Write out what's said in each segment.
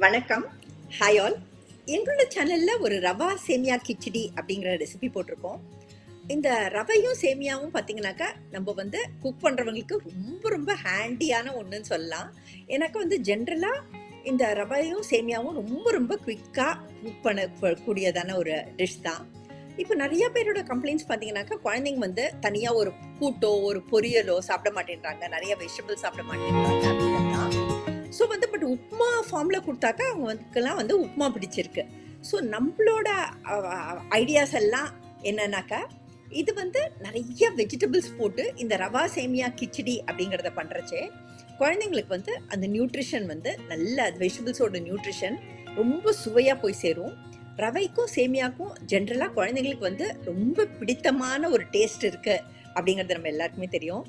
வணக்கம். Hi all. எங்களோட சேனலில் ஒரு ரவா சேமியா கிச்சடி அப்படிங்கிற ரெசிபி போட்டிருக்கோம். இந்த ரவையும் சேமியாவும் பார்த்தீங்கன்னாக்கா நம்ம குக் பண்ணுறவங்களுக்கு ரொம்ப ரொம்ப ஹேண்டியான ஒன்றுன்னு சொல்லலாம். எனக்கு ஜென்ரலாக இந்த ரவையும் சேமியாவும் ரொம்ப ரொம்ப குவிக்காக குக் பண்ணக்கூடியதான ஒரு டிஷ் தான். இப்போ நிறைய பேரோட கம்ப்ளைண்ட்ஸ் பார்த்தீங்கன்னாக்கா குழந்தைங்க தனியாக ஒரு கூட்டோ ஒரு பொரியலோ சாப்பிட மாட்டேன்றாங்க, நிறைய வெஜிடபிள்ஸ் சாப்பிட மாட்டேன்றாங்க அப்படின்னா. ஸோ பட் உப்மா ஃபார்மில் கொடுத்தாக்கா அவங்களுக்கெல்லாம் உப்மா பிடிச்சிருக்கு. ஸோ நம்மளோட ஐடியாஸ் எல்லாம் என்னன்னாக்கா இது நிறைய வெஜிடபிள்ஸ் போட்டு இந்த ரவா சேமியா கிச்சடி அப்படிங்கிறத பண்ணுறச்சே குழந்தைங்களுக்கு அந்த நியூட்ரிஷன் நல்ல வெஜிடபிள்ஸோட நியூட்ரிஷன் ரொம்ப சுவையாக போய் சேரும். ரவைக்கும் சேமியாக்கும் ஜென்ரலாக குழந்தைங்களுக்கு ரொம்ப பிடித்தமான ஒரு டேஸ்ட் இருக்குது அப்படிங்கிறது நம்ம எல்லாருக்குமே தெரியும்.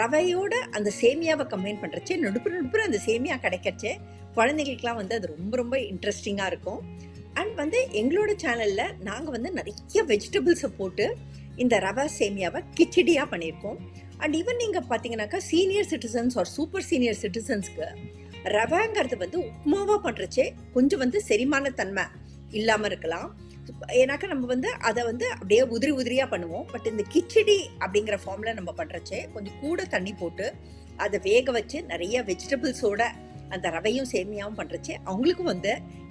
ரவையோட அந்த சேமியாவை கம்பைன் பண்ணுறச்சே நடுப்புற அந்த சேமியா கிடைக்கச்சே குழந்தைங்களுக்குலாம் அது ரொம்ப ரொம்ப இன்ட்ரெஸ்டிங்காக இருக்கும். அண்ட் எங்களோட சேனலில் நாங்கள் நிறைய வெஜிடபிள்ஸை போட்டு இந்த ரவா சேமியாவை கிச்சடியாக பண்ணியிருக்கோம். அண்ட் ஈவன் நீங்கள் பார்த்தீங்கன்னாக்கா சீனியர் சிட்டிசன்ஸ் ஒரு சூப்பர் சீனியர் சிட்டிசன்ஸ்க்கு ரவைங்கிறது உப்மாவாக பண்ணுறச்சே கொஞ்சம் செரிமான தன்மை இல்லாமல் இருக்கலாம். ஏன்னாக்கா நம்ம அதை அப்படியே உதிரியாக பண்ணுவோம். பட் இந்த கிச்சடி அப்படிங்கிற ஃபார்மில் நம்ம பண்ணுறச்சே கொஞ்சம் கூட தண்ணி போட்டு அதை வேக வச்சு நிறைய வெஜிடபிள்ஸோட அந்த ரவையும் சேமியாவும் பண்ணுறச்சே அவங்களுக்கும்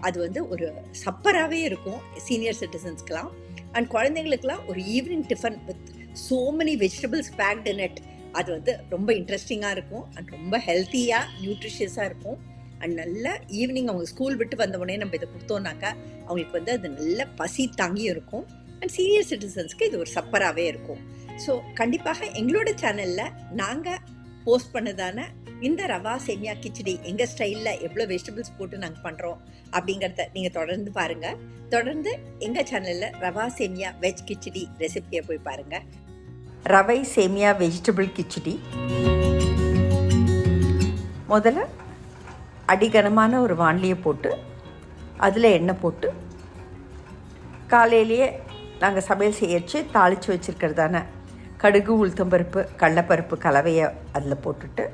அது ஒரு சப்பராகவே இருக்கும் சீனியர் சிட்டிசன்ஸ்க்கெலாம். அண்ட் குழந்தைங்களுக்குலாம் ஒரு evening tiffin with so many vegetables fact in it அது ரொம்ப இன்ட்ரெஸ்டிங்காக இருக்கும். அண்ட் ரொம்ப ஹெல்த்தியாக நியூட்ரிஷியஸாக இருக்கும். அண்ட் நல்லா ஈவினிங் அவங்க ஸ்கூல் விட்டு வந்த உடனே நம்ம இதை கொடுத்தோம்னாக்கா அவங்களுக்கு அது நல்ல பசி தாங்கியும் இருக்கும். அண்ட் சீனியர் சிட்டிசன்ஸ்க்கு இது ஒரு சப்பராகவே இருக்கும். ஸோ கண்டிப்பாக எங்களோட சேனலில் நாங்கள் போஸ்ட் பண்ணதான இந்த ரவா சேமியா கிச்சடி எங்கள் ஸ்டைலில் எவ்வளோ வெஜிடபிள்ஸ் போட்டு நாங்கள் பண்ணுறோம் அப்படிங்கிறத நீங்கள் தொடர்ந்து பாருங்கள். தொடர்ந்து எங்கள் சேனலில் ரவா சேமியா வெஜ் கிச்சடி ரெசிபியை போய் பாருங்கள். ரவை சேமியா வெஜிடபிள் கிச்சடி முதல்ல அடிகனமான ஒரு வாண்டியை போட்டு அதில் எண்ணெய் போட்டு காலையிலேயே நாங்கள் சமையல் செய்யச்சு தாளித்து வச்சுருக்கிறதான கடுகு உளுத்தம்பருப்பு கடலைப்பருப்பு கலவையை அதில் போட்டுட்டு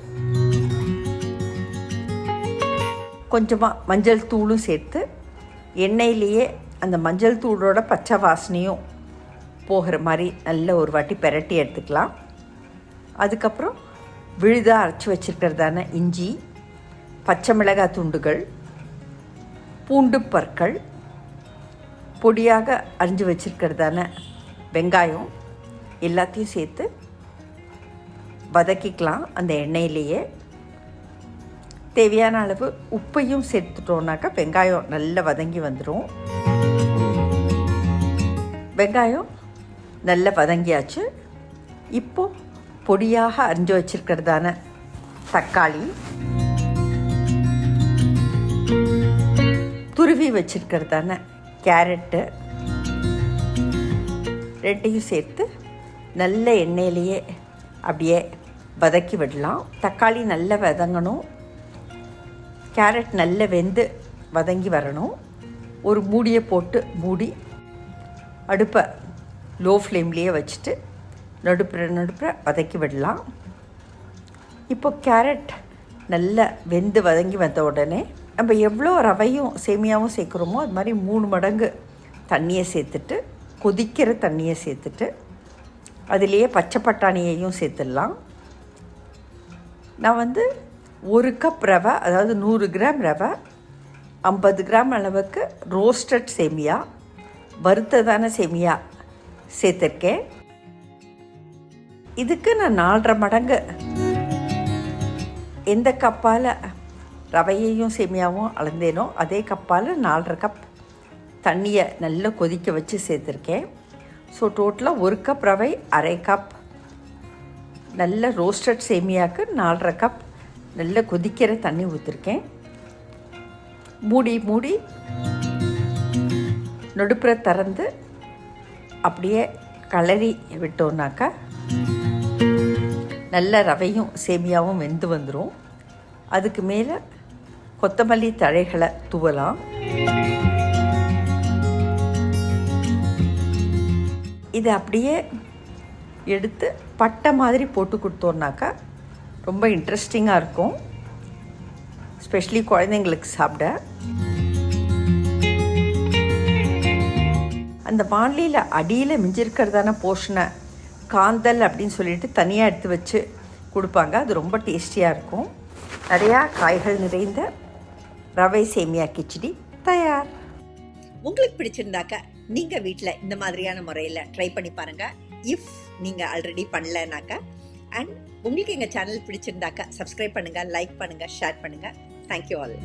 கொஞ்சமாக மஞ்சள் தூளும் சேர்த்து எண்ணெயிலேயே அந்த மஞ்சள் தூளோட பச்சை வாசனையும் போகிற மாதிரி நல்ல ஒரு வாட்டி பெரட்டி எடுத்துக்கலாம். அதுக்கப்புறம் விழுதாக அரைச்சி வச்சுருக்கிறதான இஞ்சி, பச்சை மிளகாய் துண்டுகள், பூண்டு பற்கள், பொடியாக அரிஞ்சு வச்சுருக்கிறதான வெங்காயம் எல்லாத்தையும் சேர்த்து வதக்கிக்கலாம். அந்த எண்ணெயிலேயே தேவையான அளவு உப்பையும் சேர்த்துட்டோன்னாக்கா வெங்காயம் நல்லா வதங்கி வந்துடும். வெங்காயம் நல்லா வதங்கியாச்சு. இப்போது பொடியாக அரிஞ்சு வச்சுருக்கிறதான தக்காளி, துருவி வச்சுருக்கிறதான கேரட்டு ரெண்டையும் சேர்த்து நல்ல எண்ணெயிலேயே அப்படியே வதக்கி விடலாம். தக்காளி நல்லா வதங்கணும், கேரட் நல்ல வெந்து வதங்கி வரணும். ஒரு மூடியை போட்டு மூடி அடுப்பை லோ ஃப்ளேம்லேயே வச்சுட்டு நடுப்புற வதக்கி விடலாம். இப்போ கேரட் நல்லா வெந்து வதங்கி வந்த உடனே நம்ம எவ்வளோ ரவையும் சேமியாவும் சேர்க்குறோமோ அது மாதிரி 3 மடங்கு தண்ணியை சேர்த்துட்டு கொதிக்கிற தண்ணியை சேர்த்துட்டு அதிலேயே பச்சை பட்டாணியையும் சேர்த்துடலாம். நான் 1 கப் ரவை, அதாவது 100 கிராம் ரவை, 50 கிராம் அளவுக்கு ரோஸ்டட் சேமியா, வறுத்ததான சேமியா சேர்த்துருக்கேன். இதுக்கு நான் 4.5 மடங்கு எந்த கப்பால் ரவையையும் சேமியாவும் அளந்தேனோ அதே கப்பால் 4.5 கப் தண்ணியை நல்லா கொதிக்க வச்சு சேர்த்துருக்கேன். ஸோ டோட்டலாக 1 கப் ரவை, 1/2 கப் நல்ல ரோஸ்டட் சேமியாவுக்கு 4.5 கப் நல்ல கொதிக்கிற தண்ணி ஊற்றிருக்கேன். மூடி நடுப்புற திறந்து அப்படியே கிளறி விட்டோன்னாக்கா நல்ல ரவையும் சேமியாவும் வெந்து வந்துடும். அதுக்கு மேலே கொத்தமல்லி தழைகளை தூவலாம். இதை அப்படியே எடுத்து பட்டை மாதிரி போட்டு கொடுத்தோன்னாக்கா ரொம்ப இன்ட்ரெஸ்டிங்காக இருக்கும், ஸ்பெஷலி குழந்தைங்களுக்கு சாப்பிட. அந்த வானிலையில் அடியில் மிஞ்சிருக்கிறதான போர்ஷனை காந்தல் அப்படின்னு சொல்லிட்டு தனியாக எடுத்து வச்சு கொடுப்பாங்க. அது ரொம்ப டேஸ்டியாக இருக்கும். நிறையா காய்கள் நிறைந்த ரவை சேமியா கிச்சடி தயார். உங்களுக்கு பிடிச்சிருந்தாக்கா நீங்கள் வீட்டில் இந்த மாதிரியான முறையில் ட்ரை பண்ணி பாருங்கள். இஃப் நீங்கள் ஆல்ரெடி பண்ணலனாக்கா. அண்ட் உங்களுக்கு எங்கள் சேனல் பிடிச்சிருந்தாக்கா சப்ஸ்கிரைப் பண்ணுங்கள், லைக் பண்ணுங்கள், ஷேர் பண்ணுங்கள். Thank you all.